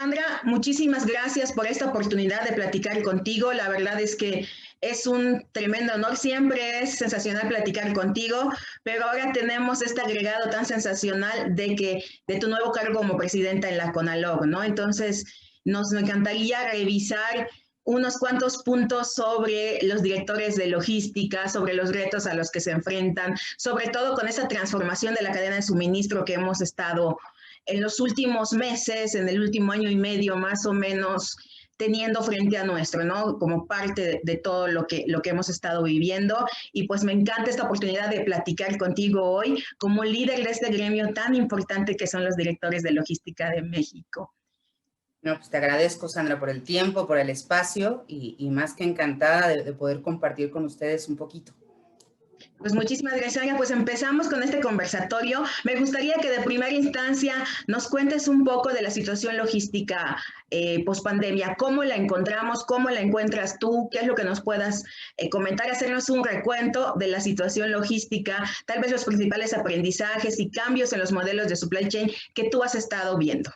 Sandra, muchísimas gracias por esta oportunidad de platicar contigo. La verdad es que es un tremendo honor. Siempre es sensacional platicar contigo, pero ahora tenemos este agregado tan sensacional de tu nuevo cargo como presidenta en la CONALOG, ¿no? Entonces, nos encantaría revisar unos cuantos puntos sobre los directores de logística, sobre los retos a los que se enfrentan, sobre todo con esa transformación de la cadena de suministro que hemos estado en los últimos meses, en el último año y medio más o menos, teniendo frente a nuestro, ¿no? Como parte de todo lo que hemos estado viviendo. Y pues me encanta esta oportunidad de platicar contigo hoy como líder de este gremio tan importante que son los directores de logística de México. No, pues te agradezco, Sandra, por el tiempo, por el espacio y más que encantada de poder compartir con ustedes un poquito. Pues muchísimas gracias, Anya. Pues empezamos con este conversatorio. Me gustaría que de primera instancia nos cuentes un poco de la situación logística post-pandemia. ¿Cómo la encontramos? ¿Cómo la encuentras tú? ¿Qué es lo que nos puedas comentar? Hacernos un recuento de la situación logística, tal vez los principales aprendizajes y cambios en los modelos de supply chain que tú has estado viendo.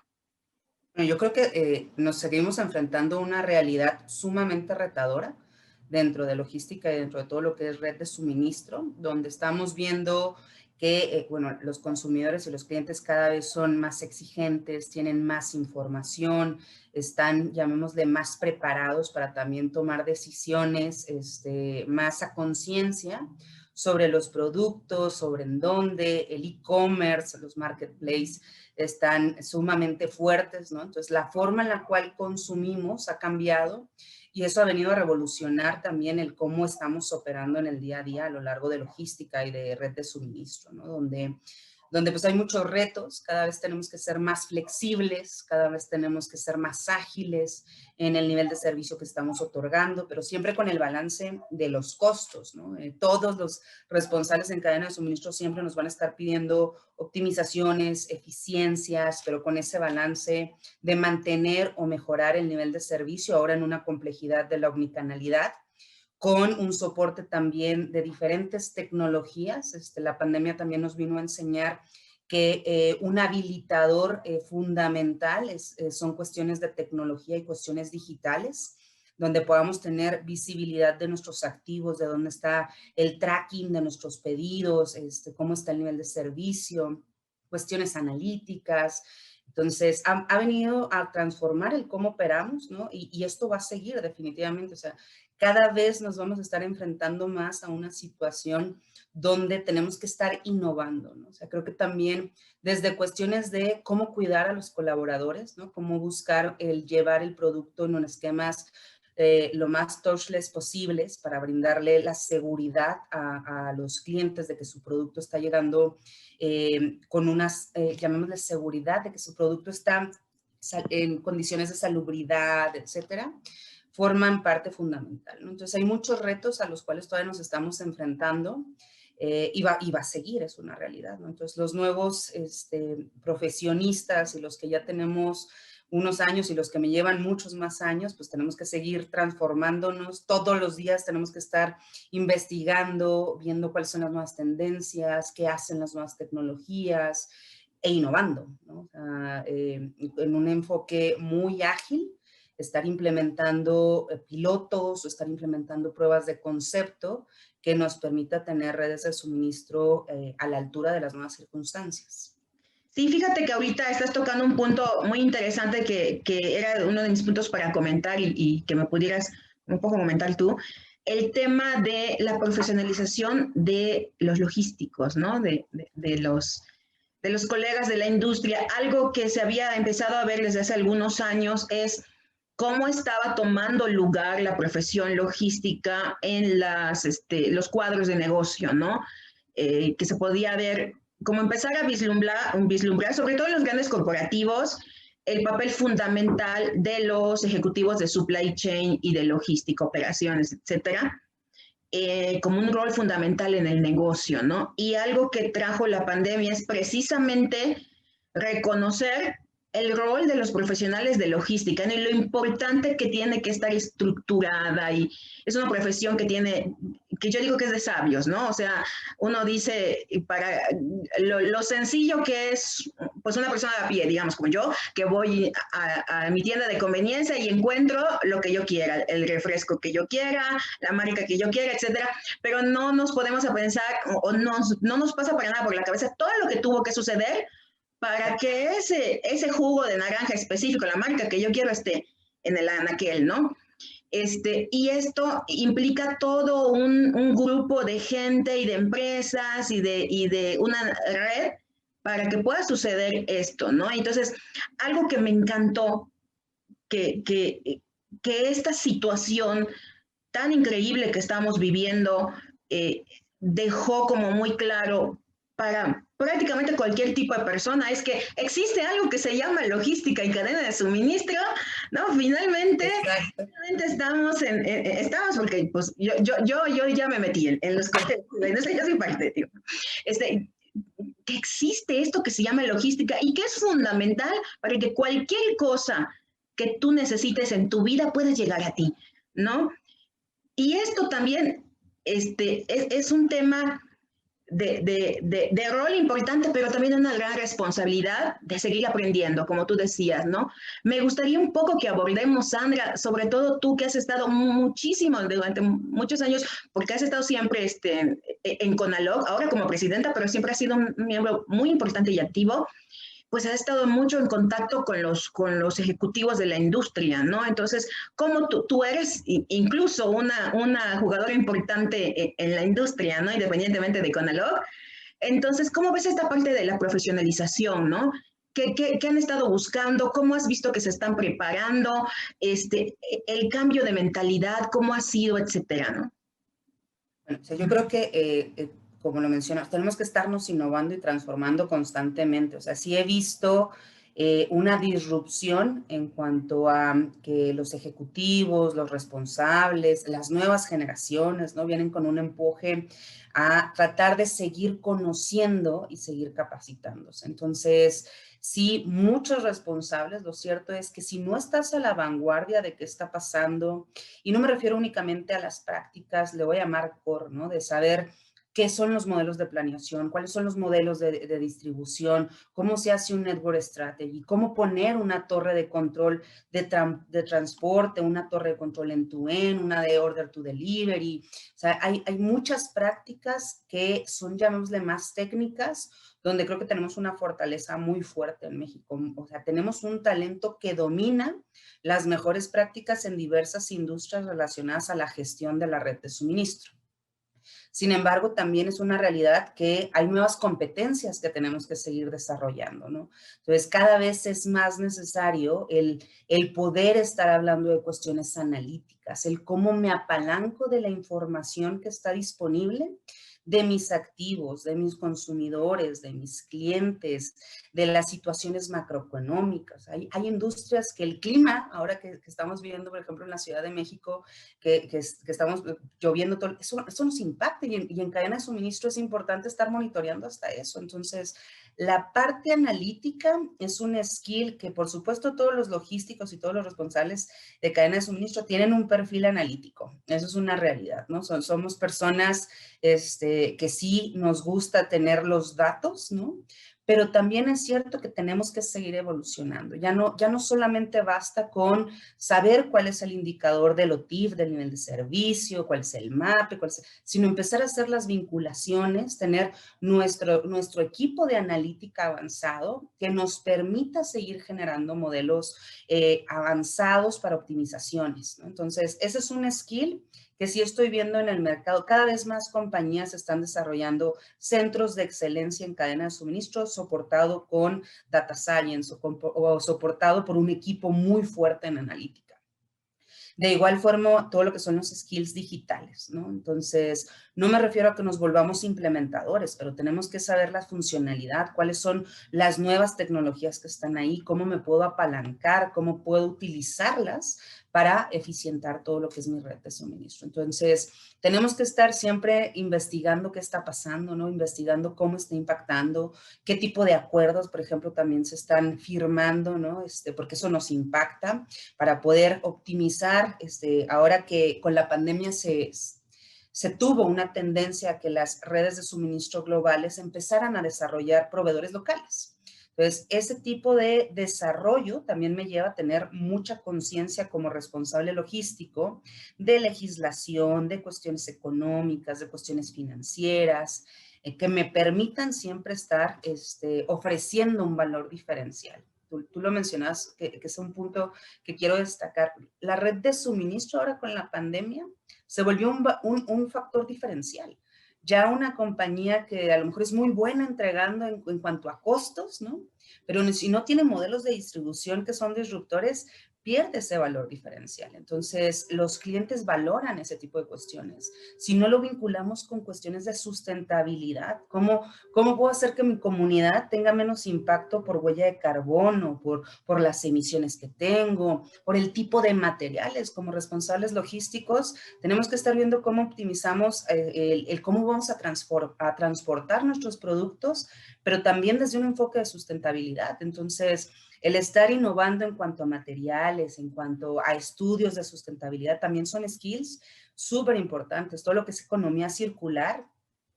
Bueno, yo creo que nos seguimos enfrentando a una realidad sumamente retadora dentro de logística y dentro de todo lo que es red de suministro, donde estamos viendo que bueno, los consumidores y los clientes cada vez son más exigentes, tienen más información, están, llamémosle, más preparados para también tomar decisiones más a conciencia sobre los productos, sobre en dónde, el e-commerce, los marketplaces están sumamente fuertes, ¿no? Entonces, la forma en la cual consumimos ha cambiado y eso ha venido a revolucionar también el cómo estamos operando en el día a día a lo largo de logística y de red de suministro, ¿no? Donde pues hay muchos retos, cada vez tenemos que ser más flexibles, cada vez tenemos que ser más ágiles en el nivel de servicio que estamos otorgando, pero siempre con el balance de los costos, ¿no? Todos los responsables en cadena de suministro siempre nos van a estar pidiendo optimizaciones, eficiencias, pero con ese balance de mantener o mejorar el nivel de servicio ahora en una complejidad de la omnicanalidad, con un soporte también de diferentes tecnologías. La pandemia también nos vino a enseñar que un habilitador fundamental son cuestiones de tecnología y cuestiones digitales, donde podamos tener visibilidad de nuestros activos, de dónde está el tracking de nuestros pedidos, cómo está el nivel de servicio, cuestiones analíticas. Entonces, ha venido a transformar el cómo operamos, ¿no? Y esto va a seguir definitivamente, o sea, cada vez nos vamos a estar enfrentando más a una situación donde tenemos que estar innovando, ¿no? O sea, creo que también desde cuestiones de cómo cuidar a los colaboradores, ¿no? Cómo buscar el llevar el producto en unos esquemas lo más touchless posibles para brindarle la seguridad a los clientes de que su producto está llegando con unas, llamémosle seguridad, de que su producto está en condiciones de salubridad, etcétera, forman parte fundamental, ¿no? Entonces hay muchos retos a los cuales todavía nos estamos enfrentando y va a seguir, es una realidad, ¿no? Entonces los nuevos profesionistas y los que ya tenemos unos años y los que me llevan muchos más años, pues tenemos que seguir transformándonos. Todos los días tenemos que estar investigando, viendo cuáles son las nuevas tendencias, qué hacen las nuevas tecnologías e innovando, ¿no? O sea, en un enfoque muy ágil, estar implementando pilotos o estar implementando pruebas de concepto que nos permita tener redes de suministro a la altura de las nuevas circunstancias. Sí, fíjate que ahorita estás tocando un punto muy interesante que era uno de mis puntos para comentar y que me pudieras un poco comentar tú, el tema de la profesionalización de los logísticos, ¿no? De los colegas de la industria. Algo que se había empezado a ver desde hace algunos años es cómo estaba tomando lugar la profesión logística en los cuadros de negocio, ¿no? Que se podía ver como empezar a vislumbrar, sobre todo en los grandes corporativos, el papel fundamental de los ejecutivos de supply chain y de logística, operaciones, etcétera, como un rol fundamental en el negocio, ¿no? Y algo que trajo la pandemia es precisamente reconocer el rol de los profesionales de logística, ¿no? Y lo importante que tiene que estar estructurada y es una profesión que tiene que yo digo que es de sabios, ¿no? O sea, uno dice, para lo sencillo que es, pues una persona a pie, digamos, como yo, que voy a mi tienda de conveniencia y encuentro lo que yo quiera, el refresco que yo quiera, la marca que yo quiera, etcétera, pero no nos podemos a pensar, o no nos pasa para nada por la cabeza todo lo que tuvo que suceder para que ese jugo de naranja específico, la marca que yo quiero, esté en el anaquel, ¿no? Y esto implica todo un grupo de gente y de empresas y de una red para que pueda suceder esto, ¿no? Entonces, algo que me encantó, que esta situación tan increíble que estamos viviendo dejó como muy claro para prácticamente cualquier tipo de persona, es que existe algo que se llama logística y cadena de suministro, ¿no? Finalmente, Exacto. finalmente estamos porque pues yo ya me metí en los contextos, yo soy parte, tío. Que existe esto que se llama logística y que es fundamental para que cualquier cosa que tú necesites en tu vida pueda llegar a ti, ¿no? Y esto también es un tema de rol importante, pero también una gran responsabilidad de seguir aprendiendo, como tú decías, ¿no? Me gustaría un poco que abordemos, Sandra, sobre todo tú que has estado muchísimo, durante muchos años, porque has estado siempre en CONALOG, ahora como presidenta, pero siempre has sido un miembro muy importante y activo, pues ha estado mucho en contacto con los ejecutivos de la industria, ¿no? Entonces, como tú eres incluso una jugadora importante en la industria, ¿no? Independientemente de Conalog. Entonces, ¿cómo ves esta parte de la profesionalización, ¿no? ¿Qué han estado buscando? ¿Cómo has visto que se están preparando? El cambio de mentalidad, ¿cómo ha sido, etcétera, ¿no? Bueno, o sea, yo creo que, como lo mencionas, tenemos que estarnos innovando y transformando constantemente. O sea, sí he visto una disrupción en cuanto a que los ejecutivos, los responsables, las nuevas generaciones, ¿no? Vienen con un empuje a tratar de seguir conociendo y seguir capacitándose. Entonces, sí, muchos responsables, lo cierto es que si no estás a la vanguardia de qué está pasando, y no me refiero únicamente a las prácticas, le voy a llamar core, ¿no? De saber qué son los modelos de planeación, cuáles son los modelos de distribución, cómo se hace un network strategy, cómo poner una torre de control de transporte, una torre de control end-to-end, una de order to delivery. O sea, hay muchas prácticas que son, llamémosle, más técnicas, donde creo que tenemos una fortaleza muy fuerte en México. O sea, tenemos un talento que domina las mejores prácticas en diversas industrias relacionadas a la gestión de la red de suministro. Sin embargo, también es una realidad que hay nuevas competencias que tenemos que seguir desarrollando, ¿no? Entonces, cada vez es más necesario el poder estar hablando de cuestiones analíticas, el cómo me apalanco de la información que está disponible, de mis activos, de mis consumidores, de mis clientes, de las situaciones macroeconómicas. Hay industrias que el clima, ahora que estamos viendo, por ejemplo, en la Ciudad de México, que estamos lloviendo todo, eso nos impacta y en cadena de suministro es importante estar monitoreando hasta eso. Entonces, la parte analítica es un skill que, por supuesto, todos los logísticos y todos los responsables de cadena de suministro tienen un perfil analítico. Eso es una realidad, ¿no? Somos personas que sí nos gusta tener los datos, ¿no? Pero también es cierto que tenemos que seguir evolucionando. Ya no solamente basta con saber cuál es el indicador del OTIF, del nivel de servicio, cuál es el MAPE, sino empezar a hacer las vinculaciones, tener nuestro equipo de analítica avanzado que nos permita seguir generando modelos avanzados para optimizaciones, ¿no? Entonces, ese es un skill que sí estoy viendo en el mercado. Cada vez más compañías están desarrollando centros de excelencia en cadena de suministro soportado con data science o soportado por un equipo muy fuerte en analítica. De igual forma, todo lo que son los skills digitales, ¿no? Entonces, no me refiero a que nos volvamos implementadores, pero tenemos que saber la funcionalidad, cuáles son las nuevas tecnologías que están ahí, cómo me puedo apalancar, cómo puedo utilizarlas para eficientar todo lo que es mi red de suministro. Entonces, tenemos que estar siempre investigando qué está pasando, ¿no? Investigando cómo está impactando, qué tipo de acuerdos, por ejemplo, también se están firmando, ¿no? Porque eso nos impacta para poder optimizar, ahora que con la pandemia se se tuvo una tendencia a que las redes de suministro globales empezaran a desarrollar proveedores locales. Entonces, ese tipo de desarrollo también me lleva a tener mucha conciencia como responsable logístico de legislación, de cuestiones económicas, de cuestiones financieras, que me permitan siempre estar ofreciendo un valor diferencial. Tú lo mencionas, que es un punto que quiero destacar. La red de suministro ahora con la pandemia se volvió un factor diferencial. Ya una compañía que a lo mejor es muy buena entregando en cuanto a costos, ¿no? Pero si no tiene modelos de distribución que son disruptores, pierde ese valor diferencial. Entonces, los clientes valoran ese tipo de cuestiones. Si no lo vinculamos con cuestiones de sustentabilidad, ¿cómo puedo hacer que mi comunidad tenga menos impacto por huella de carbono, por las emisiones que tengo, por el tipo de materiales? Como responsables logísticos, tenemos que estar viendo cómo optimizamos cómo vamos a transportar nuestros productos, pero también desde un enfoque de sustentabilidad. Entonces, el estar innovando en cuanto a materiales, en cuanto a estudios de sustentabilidad, también son skills súper importantes. Todo lo que es economía circular,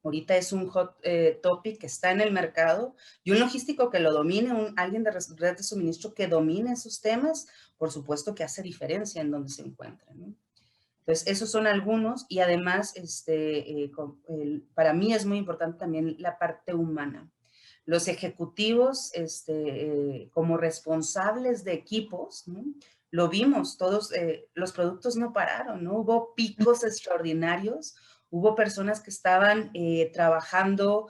ahorita es un hot topic que está en el mercado, y un logístico que lo domine, alguien de red de suministro que domine esos temas, por supuesto que hace diferencia en donde se encuentran, ¿no? Entonces, esos son algunos, y además, para mí es muy importante también la parte humana. Los ejecutivos, como responsables de equipos, ¿no? Lo vimos, todos los productos no pararon, ¿no? Hubo picos extraordinarios, hubo personas que estaban trabajando,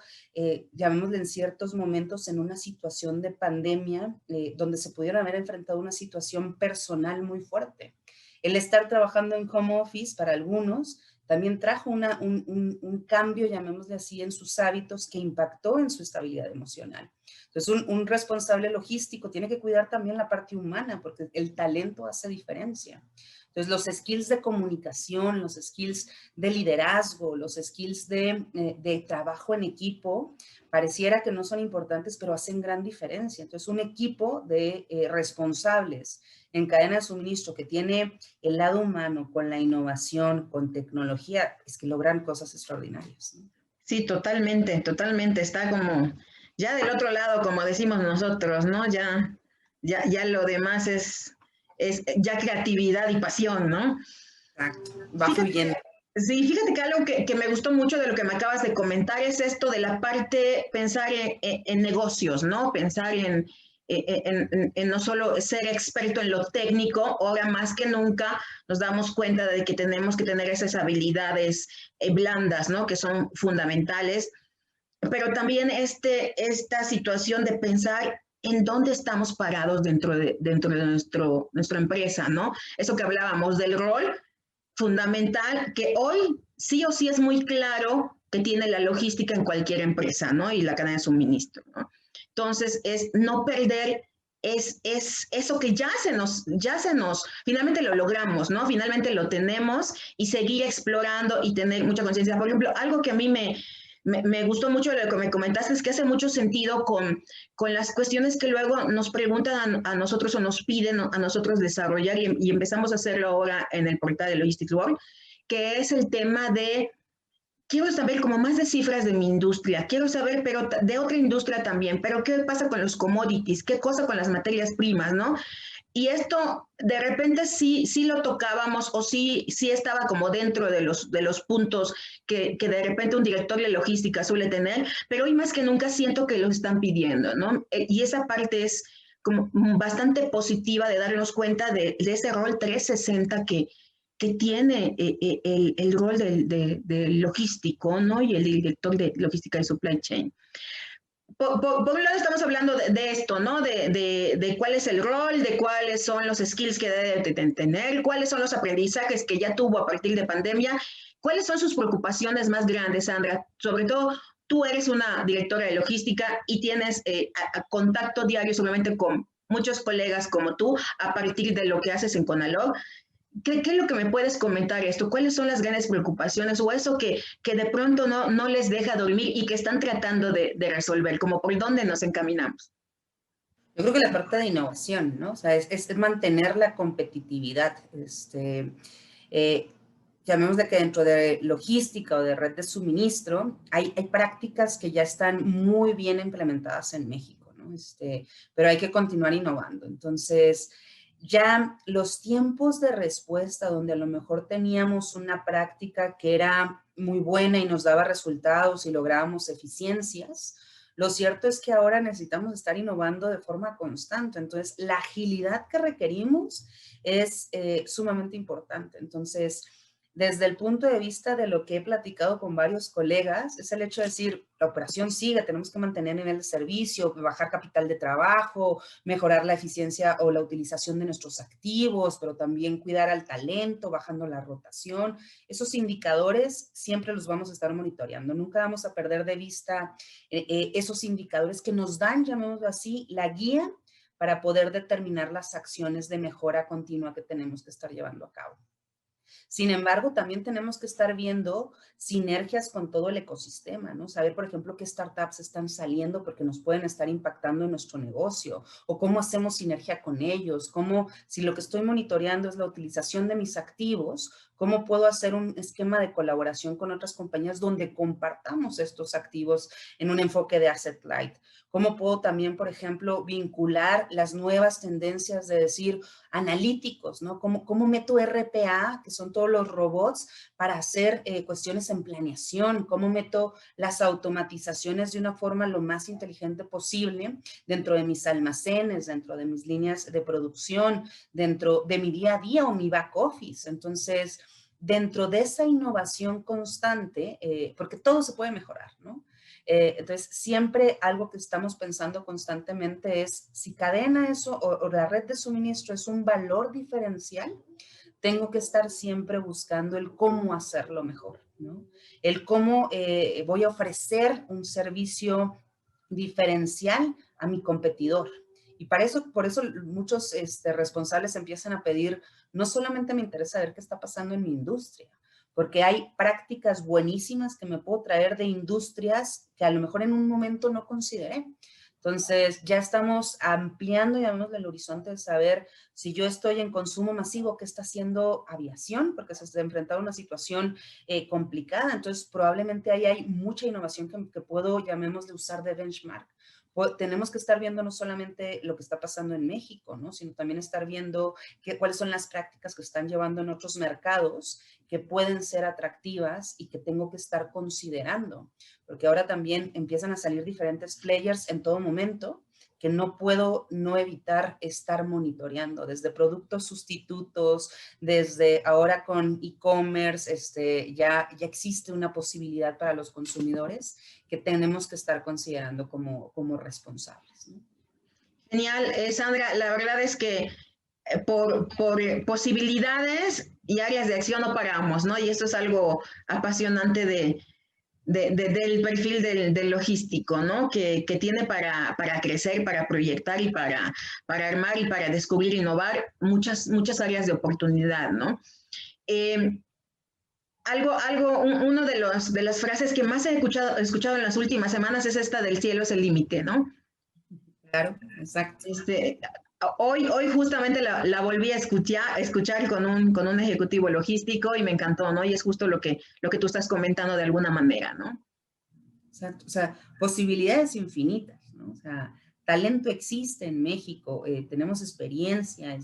llamémosle en ciertos momentos, en una situación de pandemia, donde se pudieron haber enfrentado a una situación personal muy fuerte. El estar trabajando en home office para algunos también trajo un cambio, llamémosle así, en sus hábitos que impactó en su estabilidad emocional. Entonces, un responsable logístico tiene que cuidar también la parte humana, porque el talento hace diferencia. Entonces, los skills de comunicación, los skills de liderazgo, los skills de trabajo en equipo, pareciera que no son importantes, pero hacen gran diferencia. Entonces, un equipo de responsables en cadena de suministro que tiene el lado humano con la innovación, con tecnología, es que logran cosas extraordinarias, ¿no? Sí, totalmente, totalmente. Está como ya del otro lado, como decimos nosotros, ¿no? Ya lo demás es ya creatividad y pasión, ¿no? Exacto, va Fíjate, fluyendo. sí, fíjate que algo que me gustó mucho de lo que me acabas de comentar es esto de la parte, pensar en negocios, ¿no? Pensar en no solo ser experto en lo técnico, ahora más que nunca nos damos cuenta de que tenemos que tener esas habilidades blandas, ¿no? Que son fundamentales, pero también esta situación de pensar en dónde estamos parados dentro de nuestra empresa, ¿no? Eso que hablábamos del rol fundamental, que hoy sí o sí es muy claro que tiene la logística en cualquier empresa, ¿no? Y la cadena de suministro, ¿no? Entonces, es no perder es eso que finalmente lo logramos, ¿no? Finalmente lo tenemos y seguir explorando y tener mucha conciencia. Por ejemplo, algo que a mí me gustó mucho de lo que me comentaste es que hace mucho sentido con las cuestiones que luego nos preguntan a nosotros o nos piden a nosotros desarrollar y empezamos a hacerlo ahora en el portal de Logistics World, que es el tema de quiero saber como más de cifras de mi industria, quiero saber, pero de otra industria también, pero qué pasa con los commodities, qué cosa con las materias primas, ¿no? Y esto de repente sí lo tocábamos o sí estaba como dentro de los puntos que de repente un director de logística suele tener, pero hoy más que nunca siento que los están pidiendo, ¿no? Y esa parte es como bastante positiva de darnos cuenta de ese rol 360 que tiene el rol del logístico, ¿no? Y el director de logística y supply chain. Por un lado estamos hablando de esto, ¿no? De cuál es el rol, de cuáles son los skills que debe tener, cuáles son los aprendizajes que ya tuvo a partir de pandemia, cuáles son sus preocupaciones más grandes, Sandra. Sobre todo, tú eres una directora de logística y tienes contacto diario seguramente con muchos colegas como tú a partir de lo que haces en Conalog. ¿Qué es lo que me puedes comentar esto? ¿Cuáles son las grandes preocupaciones o eso que de pronto no les deja dormir y que están tratando de resolver? Como por dónde nos encaminamos. Yo creo que la parte de innovación, ¿no? O sea, es mantener la competitividad. Eh, llamémosle que dentro de logística o de red de suministro, hay prácticas que ya están muy bien implementadas en México, ¿no? Pero hay que continuar innovando. Entonces, ya los tiempos de respuesta, donde a lo mejor teníamos una práctica que era muy buena y nos daba resultados y lográbamos eficiencias, lo cierto es que ahora necesitamos estar innovando de forma constante. Entonces, la agilidad que requerimos es sumamente importante. Entonces, desde el punto de vista de lo que he platicado con varios colegas, es el hecho de decir, la operación sigue, tenemos que mantener nivel de servicio, bajar capital de trabajo, mejorar la eficiencia o la utilización de nuestros activos, pero también cuidar al talento, bajando la rotación. Esos indicadores siempre los vamos a estar monitoreando. Nunca vamos a perder de vista esos indicadores que nos dan, llamémoslo así, la guía para poder determinar las acciones de mejora continua que tenemos que estar llevando a cabo. Sin embargo, también tenemos que estar viendo sinergias con todo el ecosistema, ¿no? Saber, por ejemplo, qué startups están saliendo porque nos pueden estar impactando en nuestro negocio, o cómo hacemos sinergia con ellos, cómo, si lo que estoy monitoreando es la utilización de mis activos, cómo puedo hacer un esquema de colaboración con otras compañías donde compartamos estos activos en un enfoque de asset light. Cómo puedo también, por ejemplo, vincular las nuevas tendencias de decir, analíticos, ¿no? ¿Cómo meto RPA, que son todos los robots, para hacer cuestiones en planeación? ¿Cómo meto las automatizaciones de una forma lo más inteligente posible dentro de mis almacenes, dentro de mis líneas de producción, dentro de mi día a día o mi back office? Entonces, dentro de esa innovación constante, porque todo se puede mejorar, ¿no? Entonces, siempre algo que estamos pensando constantemente es si cadena eso o la red de suministro es un valor diferencial, tengo que estar siempre buscando el cómo hacerlo mejor, ¿no? El cómo voy a ofrecer un servicio diferencial a mi competidor. Y para eso, por eso muchos responsables empiezan a pedir, no solamente me interesa ver qué está pasando en mi industria, porque hay prácticas buenísimas que me puedo traer de industrias que a lo mejor en un momento no consideré. Entonces, ya estamos ampliando, digamos, el horizonte de saber si yo estoy en consumo masivo, ¿qué está haciendo aviación? Porque se está enfrentando a una situación complicada. Entonces, probablemente ahí hay mucha innovación que puedo, llamémosle, usar de benchmark. Tenemos que estar viendo no solamente lo que está pasando en México, ¿no? Sino también estar viendo cuáles son las prácticas que están llevando en otros mercados que pueden ser atractivas y que tengo que estar considerando. Porque ahora también empiezan a salir diferentes players en todo momento que no puedo no evitar estar monitoreando, desde productos sustitutos, desde ahora con e-commerce, ya existe una posibilidad para los consumidores que tenemos que estar considerando como responsables, ¿no? Genial, Sandra, la verdad es que por posibilidades y áreas de acción no paramos, ¿no? Y esto es algo apasionante del perfil del logístico, ¿no? Que tiene para crecer, para proyectar y para armar y para descubrir, innovar muchas áreas de oportunidad, ¿no? Eh, uno de las frases que más he escuchado en las últimas semanas es esta del cielo es el límite, ¿no? Claro, exacto. Hoy justamente la volví a escuchar con un ejecutivo logístico y me encantó, ¿no? Y es justo lo que tú estás comentando de alguna manera, ¿no? Exacto. O sea, posibilidades infinitas, ¿no? O sea, talento existe en México, tenemos experiencia,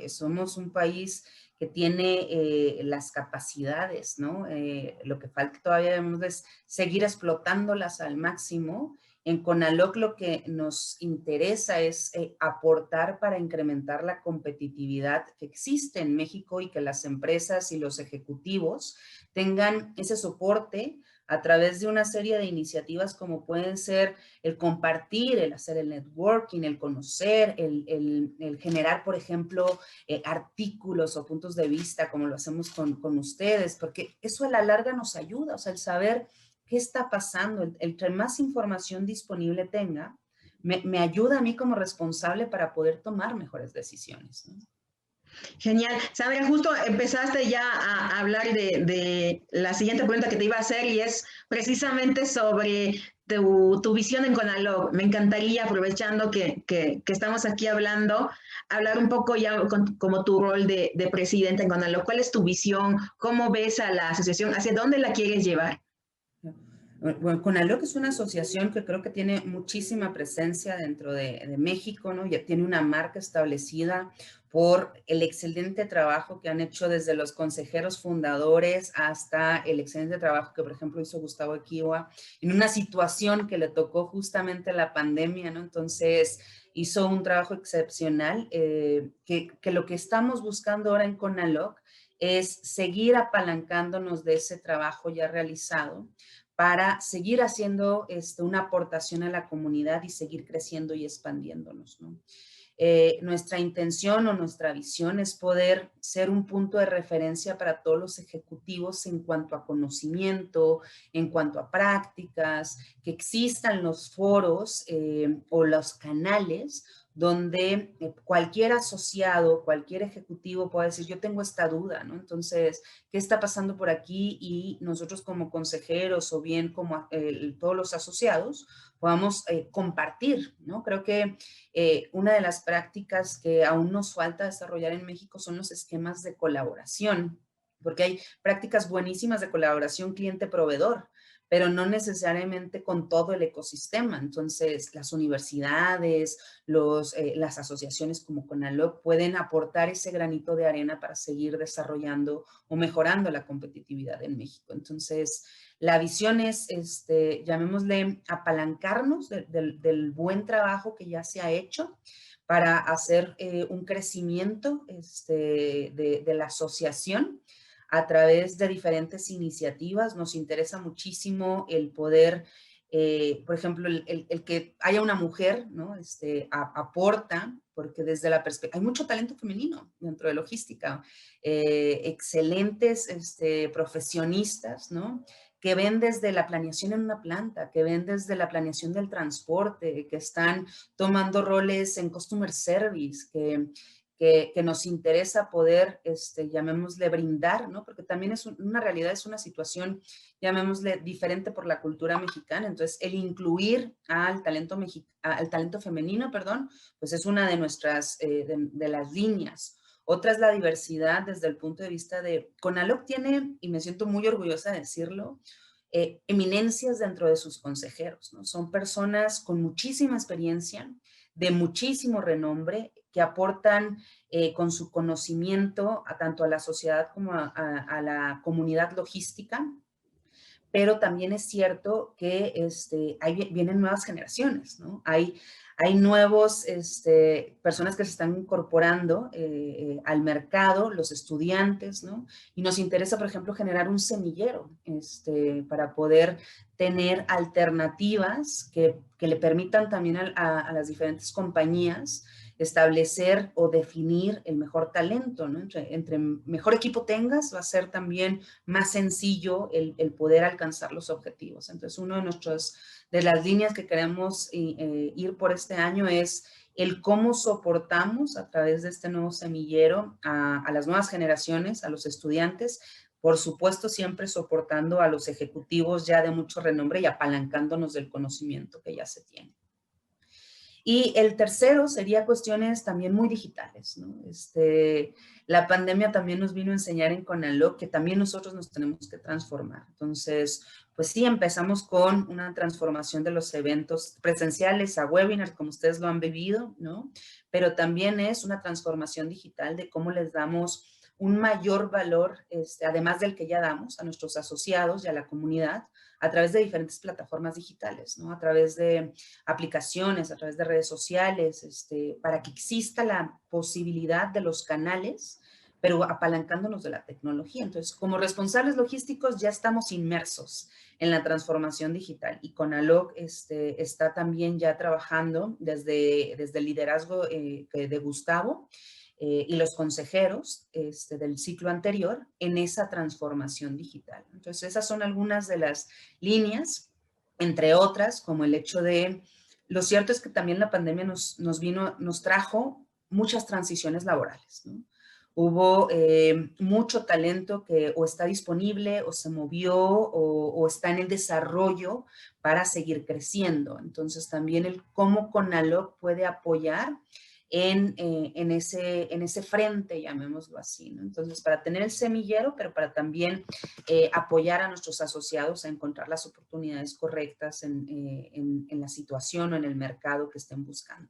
somos un país que tiene las capacidades, ¿no? Lo que falta todavía es seguir explotándolas al máximo. En Conaloc lo que nos interesa es aportar para incrementar la competitividad que existe en México y que las empresas y los ejecutivos tengan ese soporte a través de una serie de iniciativas como pueden ser el compartir, el hacer el networking, el conocer, el generar, por ejemplo, artículos o puntos de vista como lo hacemos con ustedes, porque eso a la larga nos ayuda, o sea, el saber qué está pasando, entre más información disponible tenga, me ayuda a mí como responsable para poder tomar mejores decisiones, ¿no? Genial. Sandra, justo empezaste ya a hablar de la siguiente pregunta que te iba a hacer y es precisamente sobre tu visión en Conalog. Me encantaría, aprovechando que estamos aquí hablando, hablar un poco ya como tu rol de presidente en Conalog. ¿Cuál es tu visión? ¿Cómo ves a la asociación? ¿Hacia dónde la quieres llevar? Bueno, CONALOC es una asociación que creo que tiene muchísima presencia dentro de México, ¿no? Ya tiene una marca establecida por el excelente trabajo que han hecho desde los consejeros fundadores hasta el excelente trabajo que, por ejemplo, hizo Gustavo Equiwa en una situación que le tocó justamente la pandemia, ¿no? Entonces, hizo un trabajo excepcional, que lo que estamos buscando ahora en CONALOC es seguir apalancándonos de ese trabajo ya realizado para seguir haciendo una aportación a la comunidad y seguir creciendo y expandiéndonos, ¿no? Nuestra intención o nuestra visión es poder ser un punto de referencia para todos los ejecutivos en cuanto a conocimiento, en cuanto a prácticas, que existan los foros o los canales donde cualquier asociado, cualquier ejecutivo pueda decir, yo tengo esta duda, ¿no? Entonces, ¿qué está pasando por aquí? Y nosotros como consejeros o bien como todos los asociados podamos compartir, ¿no? Creo que una de las prácticas que aún nos falta desarrollar en México son los esquemas de colaboración, porque hay prácticas buenísimas de colaboración cliente-proveedor, pero no necesariamente con todo el ecosistema. Entonces, las universidades, las asociaciones como CONALOC pueden aportar ese granito de arena para seguir desarrollando o mejorando la competitividad en México. Entonces, la visión es, llamémosle, apalancarnos del buen trabajo que ya se ha hecho para hacer un crecimiento de la asociación a través de diferentes iniciativas. Nos interesa muchísimo el poder, por ejemplo, el que haya una mujer, ¿no? Aporta, porque desde la perspectiva, hay mucho talento femenino dentro de logística, excelentes profesionistas, ¿no? Que ven desde la planeación en una planta, que ven desde la planeación del transporte, que están tomando roles en customer service, que nos interesa poder, llamémosle, brindar, ¿no? Porque también es una realidad, es una situación, llamémosle, diferente por la cultura mexicana. Entonces, el incluir al talento femenino, perdón, pues es una de nuestras, de las líneas. Otra es la diversidad desde el punto de vista de, CONALOC tiene, y me siento muy orgullosa de decirlo, eminencias dentro de sus consejeros, ¿no? Son personas con muchísima experiencia, de muchísimo renombre, que aportan con su conocimiento tanto a la sociedad como a la comunidad logística, pero también es cierto que ahí vienen nuevas generaciones, ¿no? Hay nuevos personas que se están incorporando al mercado, los estudiantes, ¿no? Y nos interesa, por ejemplo, generar un semillero para poder tener alternativas que le permitan también a las diferentes compañías establecer o definir el mejor talento, ¿no? Entre mejor equipo tengas, va a ser también más sencillo el poder alcanzar los objetivos. Entonces, uno de las líneas que queremos ir por este año es el cómo soportamos a través de este nuevo semillero a las nuevas generaciones, a los estudiantes, por supuesto siempre soportando a los ejecutivos ya de mucho renombre y apalancándonos del conocimiento que ya se tiene. Y el tercero sería cuestiones también muy digitales, ¿no? La pandemia también nos vino a enseñar en CONALOC que también nosotros nos tenemos que transformar. Entonces, pues sí, empezamos con una transformación de los eventos presenciales a webinars, como ustedes lo han vivido, ¿no? Pero también es una transformación digital de cómo les damos un mayor valor, además del que ya damos a nuestros asociados y a la comunidad, a través de diferentes plataformas digitales, ¿no? A través de aplicaciones, a través de redes sociales, para que exista la posibilidad de los canales, pero apalancándonos de la tecnología. Entonces, como responsables logísticos ya estamos inmersos en la transformación digital y CONALOC está también ya trabajando desde el liderazgo de Gustavo y los consejeros del ciclo anterior en esa transformación digital. Entonces, esas son algunas de las líneas, entre otras, como el hecho de, lo cierto es que también la pandemia nos trajo muchas transiciones laborales, ¿no? hubo mucho talento que o está disponible o se movió o está en el desarrollo para seguir creciendo. Entonces también el cómo CONALOC puede apoyar en ese frente, llamémoslo así, ¿no? Entonces, para tener el semillero, pero para también apoyar a nuestros asociados a encontrar las oportunidades correctas en la situación o en el mercado que estén buscando.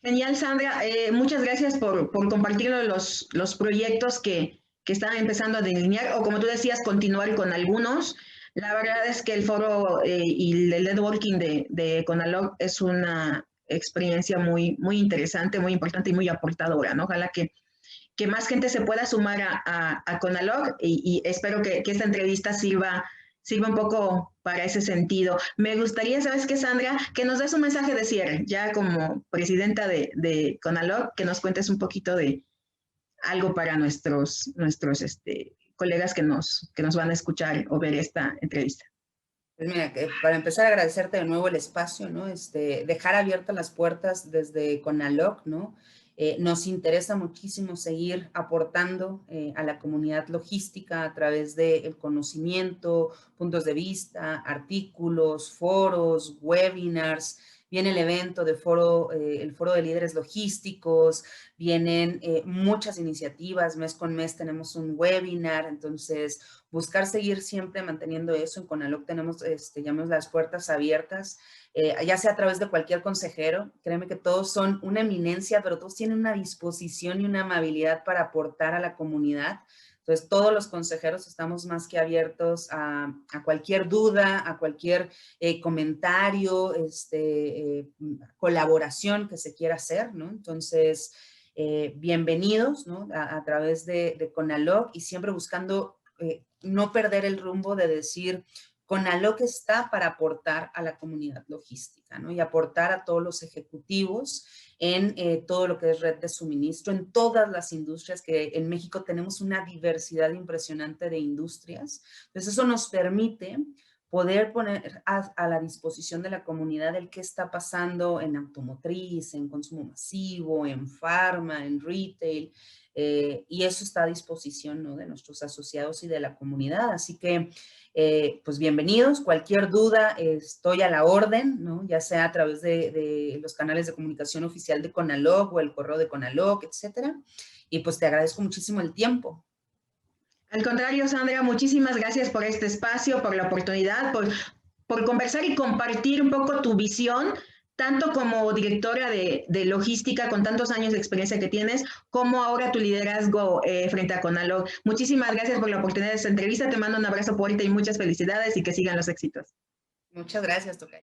Genial, Sandra. Muchas gracias por compartirnos los proyectos que están empezando a delinear, o como tú decías, continuar con algunos. La verdad es que el foro y el networking de CONALOC es una experiencia muy interesante, muy importante y muy aportadora, ¿no? Ojalá que más gente se pueda sumar a CONALOC y espero que esta entrevista sirva un poco para ese sentido. Me gustaría, ¿sabes qué, Sandra? Que nos des un mensaje de cierre, ya como presidenta de CONALOC, que nos cuentes un poquito de algo para nuestros colegas que nos van a escuchar o ver esta entrevista. Pues mira, para empezar, agradecerte de nuevo el espacio, ¿no? Dejar abiertas las puertas desde CONALOC, ¿no? Nos interesa muchísimo seguir aportando a la comunidad logística a través del conocimiento, puntos de vista, artículos, foros, webinars. Viene el evento de el foro de líderes logísticos, vienen muchas iniciativas, mes con mes tenemos un webinar, entonces buscar seguir siempre manteniendo eso. En CONALOC tenemos, llamamos las puertas abiertas, ya sea a través de cualquier consejero. Créeme que todos son una eminencia, pero todos tienen una disposición y una amabilidad para aportar a la comunidad. Entonces, todos los consejeros estamos más que abiertos a cualquier duda, a cualquier comentario, colaboración que se quiera hacer, ¿no? Entonces, bienvenidos, ¿no? A través de CONALOC y siempre buscando no perder el rumbo de decir, CONALOC está para aportar a la comunidad logística, ¿no? Y aportar a todos los ejecutivos en todo lo que es red de suministro, en todas las industrias, que en México tenemos una diversidad impresionante de industrias. Entonces, eso nos permite poder poner a la disposición de la comunidad el qué está pasando en automotriz, en consumo masivo, en farma, en retail, y eso está a disposición, ¿no?, de nuestros asociados y de la comunidad. Así que, pues bienvenidos. Cualquier duda, estoy a la orden, ¿no?, ya sea a través de los canales de comunicación oficial de CONALOC o el correo de CONALOC, etcétera. Y pues te agradezco muchísimo el tiempo. Al contrario, Sandra, muchísimas gracias por este espacio, por la oportunidad, por conversar y compartir un poco tu visión, tanto como directora de logística con tantos años de experiencia que tienes, como ahora tu liderazgo frente a CONALOC. Muchísimas gracias por la oportunidad de esta entrevista. Te mando un abrazo fuerte y muchas felicidades y que sigan los éxitos. Muchas gracias, Tocaya.